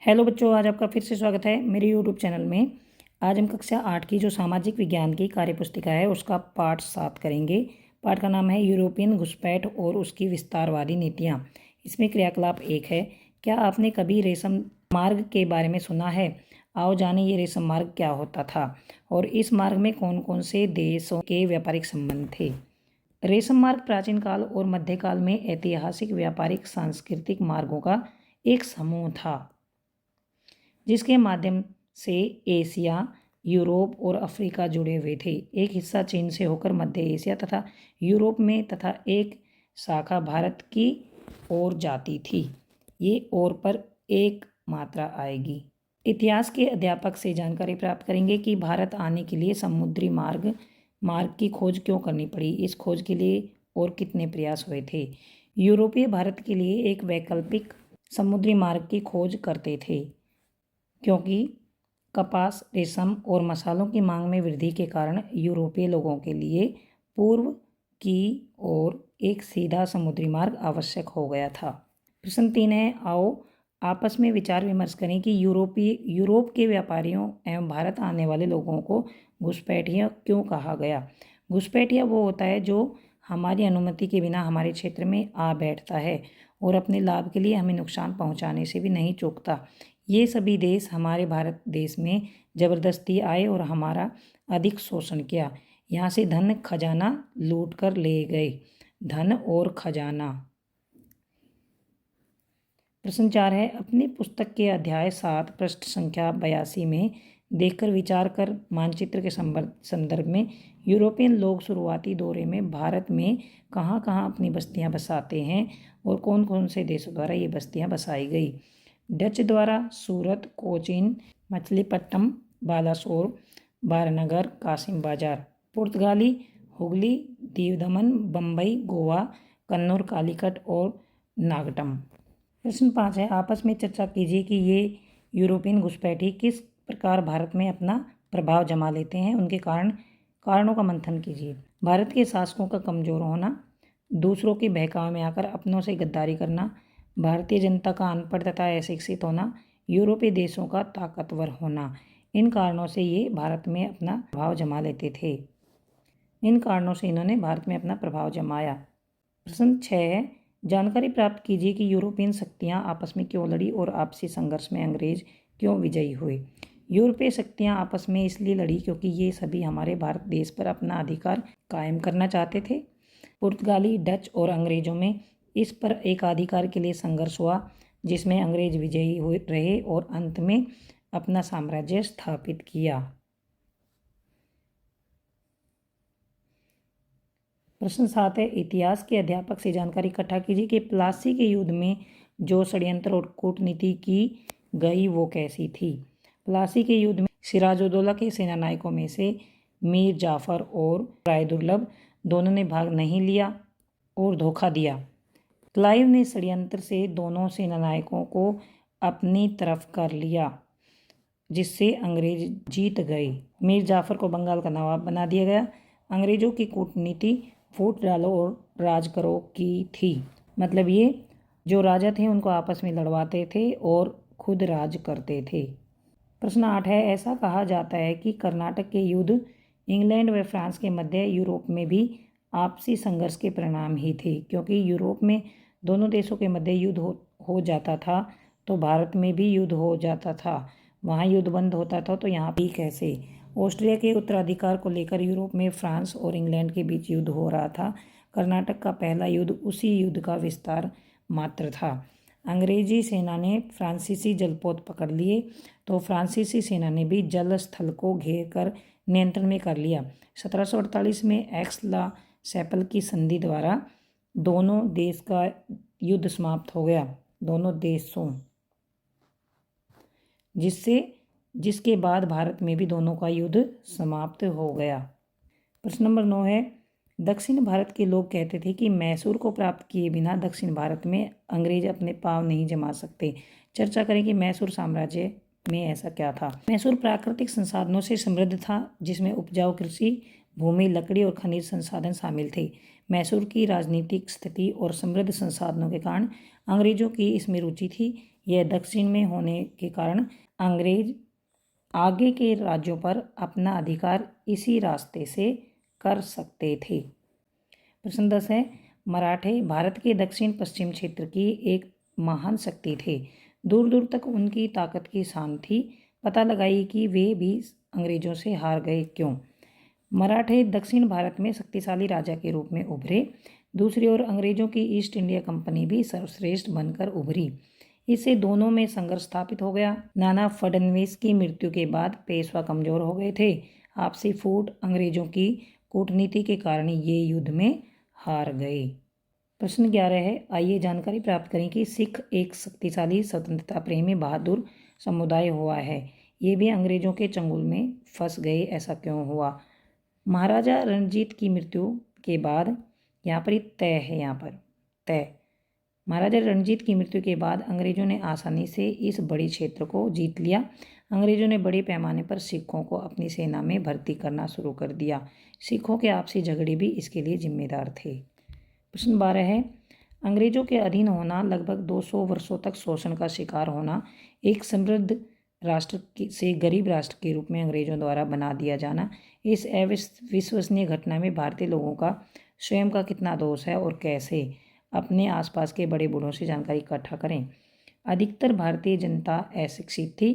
Hello बच्चों, आज आपका फिर से स्वागत है मेरे यूट्यूब चैनल में। आज हम कक्षा 8 की जो सामाजिक विज्ञान की कार्यपुस्तिका है उसका पाठ 7 करेंगे। पाठ का नाम है यूरोपियन घुसपैठ और उसकी विस्तारवादी नीतियाँ। इसमें क्रियाकलाप 1 है। क्या आपने कभी रेशम मार्ग के बारे में सुना है? आओ जाने ये रेशम मार्ग क्या होता था और इस मार्ग में कौन कौन से देशों के व्यापारिक संबंध थे। रेशम मार्ग प्राचीन काल और मध्यकाल में ऐतिहासिक व्यापारिक सांस्कृतिक मार्गों का एक समूह था जिसके माध्यम से एशिया, यूरोप और अफ्रीका जुड़े हुए थे। एक हिस्सा चीन से होकर मध्य एशिया तथा यूरोप में तथा एक शाखा भारत की ओर जाती थी। ये ओर पर एक मात्रा आएगी। इतिहास के अध्यापक से जानकारी प्राप्त करेंगे कि भारत आने के लिए समुद्री मार्ग की खोज क्यों करनी पड़ी, इस खोज के लिए और कितने प्रयास हुए थे। यूरोपीय भारत के लिए एक वैकल्पिक समुद्री मार्ग की खोज करते थे क्योंकि कपास, रेशम और मसालों की मांग में वृद्धि के कारण यूरोपीय लोगों के लिए पूर्व की ओर एक सीधा समुद्री मार्ग आवश्यक हो गया था। प्रश्न 3 है, आओ आपस में विचार विमर्श करें कि यूरोप के व्यापारियों एवं भारत आने वाले लोगों को घुसपैठिया क्यों कहा गया। घुसपैठिया वो होता है जो हमारी अनुमति के बिना हमारे क्षेत्र में आ बैठता है और अपने लाभ के लिए हमें नुकसान पहुंचाने से भी नहीं चूकता। ये सभी देश हमारे भारत देश में ज़बरदस्ती आए और हमारा अधिक शोषण किया। यहाँ से धन खजाना लूट कर ले गए। धन और खजाना। प्रश्न 4 है, अपनी पुस्तक के अध्याय 7 पृष्ठ संख्या 82 में देखकर विचार कर मानचित्र के संदर्भ में यूरोपियन लोग शुरुआती दौरे में भारत में कहाँ कहाँ अपनी बस्तियाँ बसाते हैं और कौन कौन से देशों द्वारा ये बस्तियाँ बसाई गई। डच द्वारा सूरत, कोचीन, मछलीपट्टनम, बालासोर, बारनगर, कासिम बाजार। पुर्तगाली हुगली, दीव दमन, बम्बई, गोवा, कन्नौर, कालीकट और नागटम। प्रश्न 5 है, आपस में चर्चा कीजिए कि ये यूरोपियन घुसपैठी किस प्रकार भारत में अपना प्रभाव जमा लेते हैं। उनके कारणों का मंथन कीजिए। भारत के शासकों का कमज़ोर होना, दूसरों के बहकावे में आकर अपनों से गद्दारी करना, भारतीय जनता का अनपढ़ तथा अशिक्षित होना, यूरोपीय देशों का ताकतवर होना। इन कारणों से ये भारत में अपना प्रभाव जमा लेते थे। इन कारणों से इन्होंने भारत में अपना प्रभाव जमाया। प्रश्न 6 है, जानकारी प्राप्त कीजिए कि यूरोपियन शक्तियाँ आपस में क्यों लड़ी और आपसी संघर्ष में अंग्रेज क्यों विजयी हुए। यूरोपीय शक्तियाँ आपस में इसलिए लड़ी क्योंकि ये सभी हमारे भारत देश पर अपना अधिकार कायम करना चाहते थे। पुर्तगाली, डच और अंग्रेजों में इस पर एकाधिकार के लिए संघर्ष हुआ जिसमें अंग्रेज विजयी हुए रहे और अंत में अपना साम्राज्य स्थापित किया। प्रश्न 7 है, इतिहास के अध्यापक से जानकारी इकट्ठा कीजिए कि प्लासी के युद्ध में जो षड्यंत्र और कूटनीति की गई वो कैसी थी। प्लासी के युद्ध में सिराजुद्दौला के सेना नायकों में से मीर जाफर और रायदुर्लभ दोनों ने भाग नहीं लिया और धोखा दिया। क्लाइव ने षड्यंत्र से दोनों सेना नायकों को अपनी तरफ कर लिया जिससे अंग्रेज जीत गए। मीर जाफर को बंगाल का नवाब बना दिया गया। अंग्रेजों की कूटनीति फूट डालो और राज करो की थी। मतलब ये जो राजा थे उनको आपस में लड़वाते थे और खुद राज करते थे। प्रश्न 8 है, ऐसा कहा जाता है कि कर्नाटक के युद्ध इंग्लैंड व फ्रांस के मध्य यूरोप में भी आपसी संघर्ष के परिणाम ही थे क्योंकि यूरोप में दोनों देशों के मध्य युद्ध हो जाता था तो भारत में भी युद्ध हो जाता था। वहाँ युद्ध बंद होता था तो यहाँ भी कैसे। ऑस्ट्रिया के उत्तराधिकार को लेकर यूरोप में फ्रांस और इंग्लैंड के बीच युद्ध हो रहा था। कर्नाटक का पहला युद्ध उसी युद्ध का विस्तार मात्र था। अंग्रेजी सेना ने फ्रांसीसी जलपोत पकड़ लिए तो फ्रांसीसी सेना ने भी जल स्थल को घेर कर नियंत्रण में कर लिया। 1748 में एक्स ला सैपल की संधि द्वारा दोनों देश का युद्ध समाप्त हो गया, दोनों देशों, जिसके बाद भारत में भी दोनों का युद्ध समाप्त हो गया। प्रश्न नंबर 9 है, दक्षिण भारत के लोग कहते थे कि मैसूर को प्राप्त किए बिना दक्षिण भारत में अंग्रेज अपने पांव नहीं जमा सकते। चर्चा करें कि मैसूर साम्राज्य में ऐसा क्या था। मैसूर प्राकृतिक संसाधनों से समृद्ध था जिसमें उपजाऊ कृषि भूमि, लकड़ी और खनिज संसाधन शामिल थे। मैसूर की राजनीतिक स्थिति और समृद्ध संसाधनों के कारण अंग्रेजों की इसमें रुचि थी। यह दक्षिण में होने के कारण अंग्रेज आगे के राज्यों पर अपना अधिकार इसी रास्ते से कर सकते थे। प्रश्न 10 है, मराठे भारत के दक्षिण पश्चिम क्षेत्र की एक महान शक्ति थे। दूर दूर तक उनकी ताकत की शान थी। पता लगाइए कि वे भी अंग्रेजों से हार गए क्यों। मराठे दक्षिण भारत में शक्तिशाली राजा के रूप में उभरे। दूसरी ओर अंग्रेजों की ईस्ट इंडिया कंपनी भी सर्वश्रेष्ठ बनकर उभरी। इससे दोनों में संघर्ष स्थापित हो गया। नाना फडणवीस की मृत्यु के बाद पेशवा कमजोर हो गए थे। आपसी फूट अंग्रेजों की कूटनीति के कारण ये युद्ध में हार गए। प्रश्न 11 है, आइए जानकारी प्राप्त करें कि सिख एक शक्तिशाली स्वतंत्रता प्रेमी बहादुर समुदाय हुआ है। ये भी अंग्रेजों के चंगुल में फंस गए, ऐसा क्यों हुआ। महाराजा रणजीत की मृत्यु के बाद, यहाँ पर तय है, यहाँ पर तय, महाराजा रणजीत की मृत्यु के बाद अंग्रेजों ने आसानी से इस बड़े क्षेत्र को जीत लिया। अंग्रेजों ने बड़े पैमाने पर सिखों को अपनी सेना में भर्ती करना शुरू कर दिया। सिखों के आपसी झगड़े भी इसके लिए जिम्मेदार थे। प्रश्न 12 है, अंग्रेजों के अधीन होना, लगभग 200 वर्षों तक शोषण का शिकार होना, एक समृद्ध राष्ट्र से गरीब राष्ट्र के रूप में अंग्रेजों द्वारा बना दिया जाना, इस अविश्वसनीय घटना में भारतीय लोगों का स्वयं का कितना दोष है और कैसे। अपने आसपास के बड़े बूढ़ों से जानकारी इकट्ठा करें। अधिकतर भारतीय जनता अशिक्षित थी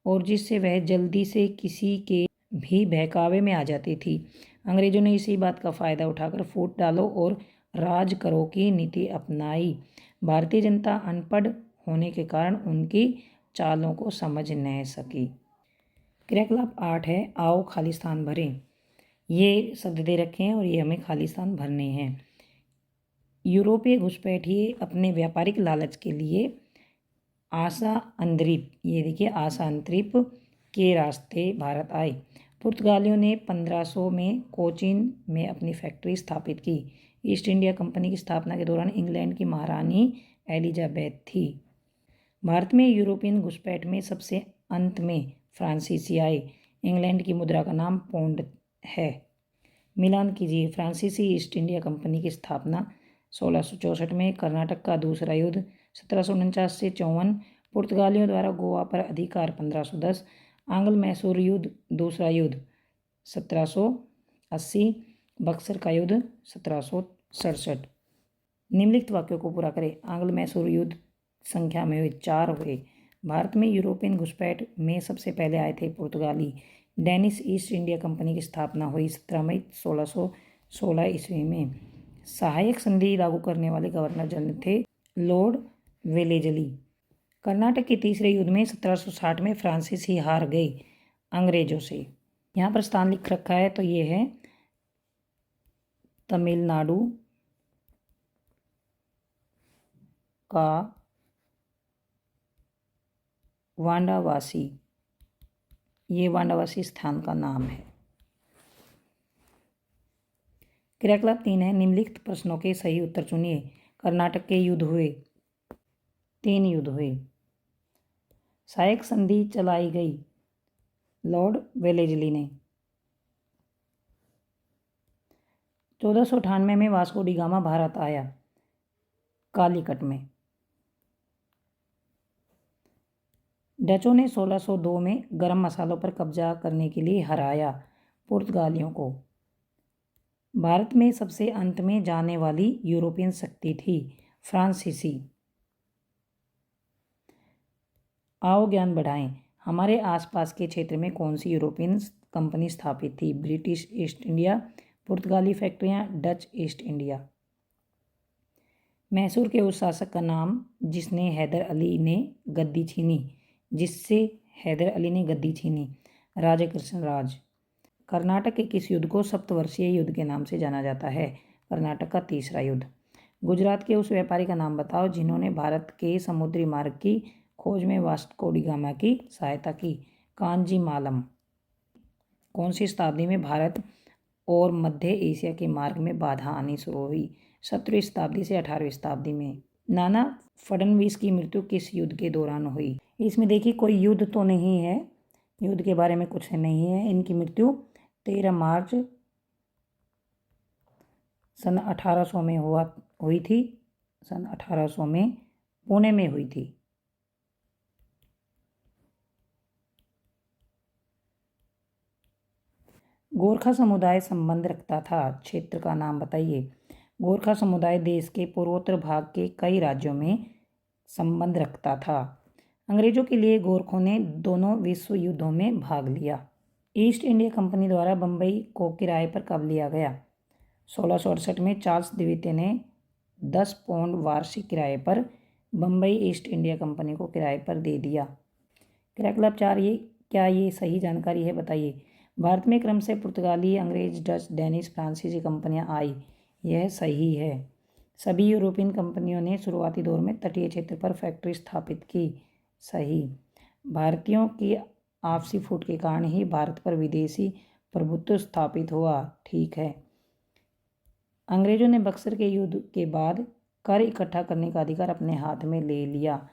और जिससे वह जल्दी से किसी के भी बहकावे में आ जाती थी। अंग्रेजों ने इसी बात का फ़ायदा उठाकर फूट डालो और राज करो की नीति अपनाई। भारतीय जनता अनपढ़ होने के कारण उनकी चालों को समझ न सकी। क्रियाकलाप 8 है, आओ खाली स्थान भरें। ये शब्द दे रखे हैं और ये हमें खाली स्थान भरने हैं। यूरोपीय घुसपैठिए अपने व्यापारिक लालच के लिए आशा अंद्रीप, ये देखिए आशा अंद्रीप के रास्ते भारत आए। पुर्तगालियों ने 1500 में कोचीन में अपनी फैक्ट्री स्थापित की। ईस्ट इंडिया कंपनी की स्थापना के दौरान इंग्लैंड की महारानी एलिजाबेथ थी। भारत में यूरोपियन घुसपैठ में सबसे अंत में फ्रांसीसी आए। इंग्लैंड की मुद्रा का नाम पौंड है। मिलान कीजिए। फ्रांसीसी ईस्ट इंडिया कंपनी की स्थापना 1664 में। कर्नाटक का दूसरा युद्ध 1749 से 54। पुर्तगालियों द्वारा गोवा पर अधिकार 1510। आंग्ल मैसूर युद्ध दूसरा युद्ध 1780। बक्सर का युद्ध 1767। निम्नलिखित वाक्यों को पूरा करें। आंग्ल मैसूर युद्ध संख्या में हुए 4 हुए। भारत में यूरोपियन घुसपैठ में सबसे पहले आए थे पुर्तगाली। डेनिश ईस्ट इंडिया कंपनी की स्थापना हुई 17 मई 1616 ईस्वी में। सहायक संधि लागू करने वाले गवर्नर जनरल थे लॉर्ड वेलेजली। कर्नाटक के तीसरे युद्ध में 1760 में फ्रांसीसी हार गए अंग्रेजों से। यहाँ पर स्थान लिख रखा है, तो ये है तमिलनाडु का वांडावासी, ये वांडावासी स्थान का नाम है। क्रियाकलाप 3 है, निम्नलिखित प्रश्नों के सही उत्तर चुनिए। कर्नाटक के युद्ध हुए, 3 युद्ध हुए। सहायक संधि चलाई गई लॉर्ड वेलेजली ने। 1498 में वास्को डी गामा भारत आया कालीकट में। डचों ने 1602 में गरम मसालों पर कब्जा करने के लिए हराया पुर्तगालियों को। भारत में सबसे अंत में जाने वाली यूरोपियन शक्ति थी फ्रांसीसी। आओ ज्ञान बढ़ाएं। हमारे आसपास के क्षेत्र में कौन सी यूरोपियन कंपनी स्थापित थी। ब्रिटिश ईस्ट इंडिया, पुर्तगाली फैक्ट्रियां, डच ईस्ट इंडिया। मैसूर के उस शासक का नाम जिससे हैदर अली ने गद्दी छीनी। राजा कृष्णराज। कर्नाटक के किस युद्ध को सप्तवर्षीय युद्ध के नाम से जाना जाता है। कर्नाटक का तीसरा युद्ध। गुजरात के उस व्यापारी का नाम बताओ जिन्होंने भारत के समुद्री मार्ग की खोज में वास्को डी गामा की सहायता की। कांजी मालम। कौन सी शताब्दी में भारत और मध्य एशिया के मार्ग में बाधा आनी शुरू हुई। 17वीं शताब्दी से 18वीं शताब्दी में। नाना फडणवीस की मृत्यु किस युद्ध के दौरान हुई। इसमें देखिए कोई युद्ध तो नहीं है, युद्ध के बारे में कुछ नहीं है। इनकी मृत्यु 13 मार्च सन 1800 में हुई थी। सन 1800 में पुणे में हुई थी। गोरखा समुदाय संबंध रखता था, क्षेत्र का नाम बताइए। गोरखा समुदाय देश के पूर्वोत्तर भाग के कई राज्यों में संबंध रखता था। अंग्रेजों के लिए गोरखों ने दोनों विश्व युद्धों में भाग लिया। ईस्ट इंडिया कंपनी द्वारा बम्बई को किराए पर कब लिया गया? 1668 में चार्ल्स द्वितीय ने 10 पाउंड वार्षिक किराए पर बम्बई ईस्ट इंडिया कंपनी को किराए पर दे दिया। क्रियाकलाप 4, ये सही जानकारी है बताइए। भारत में क्रम से पुर्तगाली, अंग्रेज, डच, डेनिश, फ्रांसीसी कंपनियां आई। यह सही है। सभी यूरोपियन कंपनियों ने शुरुआती दौर में तटीय क्षेत्र पर फैक्ट्री स्थापित की। सही। भारतीयों की आपसी फूट के कारण ही भारत पर विदेशी प्रभुत्व स्थापित हुआ। ठीक है। अंग्रेजों ने बक्सर के युद्ध के बाद कर इकट्ठा करने का अधिकार अपने हाथ में ले लिया।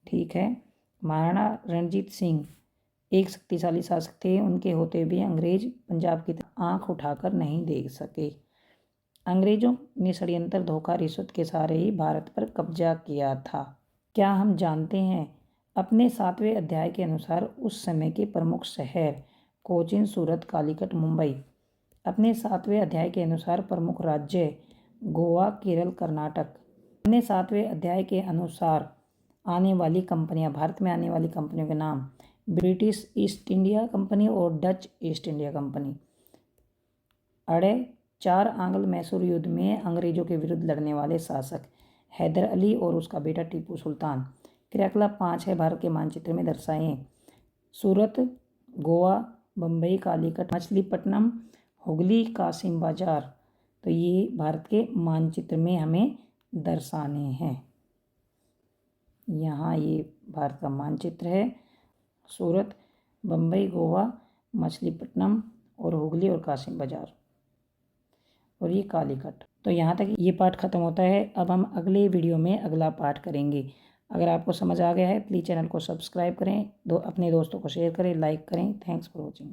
ठीक है। महाराणा रणजीत सिंह एक शक्तिशाली शासक थे, उनके होते भी अंग्रेज पंजाब की तरफ आंख उठाकर नहीं देख सके। अंग्रेजों ने षड्यंत्र, धोखा, रिश्वत के सहारे ही भारत पर कब्जा किया था। क्या हम जानते हैं? अपने 7वें अध्याय के अनुसार उस समय के प्रमुख शहर कोचीन, सूरत, कालीकट, मुंबई। अपने 7वें अध्याय के अनुसार प्रमुख राज्य गोवा, केरल, कर्नाटक। अपने 7वें अध्याय के अनुसार आने वाली कंपनियां, भारत में आने वाली कंपनियों के नाम ब्रिटिश ईस्ट इंडिया कंपनी और डच ईस्ट इंडिया कंपनी। 4 आंग्ल मैसूर युद्ध में अंग्रेजों के विरुद्ध लड़ने वाले शासक हैदर अली और उसका बेटा टीपू सुल्तान। क्रियाकलाप 5 है, भारत के मानचित्र में दर्शाएं। सूरत, गोवा, बम्बई, कालीकट, मछलीपट्टनम, हुगली, कासिम बाजार। तो ये भारत के मानचित्र में हमें दर्शाने हैं। यहाँ ये भारत का मानचित्र है। सूरत, बम्बई, गोवा, मछलीपट्टनम और हुगली और कासिम बाजार और ये कालीकट। तो यहाँ तक ये पाठ खत्म होता है। अब हम अगले वीडियो में अगला पाठ करेंगे। अगर आपको समझ आ गया है प्लीज़ चैनल को सब्सक्राइब करें, अपने दोस्तों को शेयर करें, लाइक करें। Thanks for watching.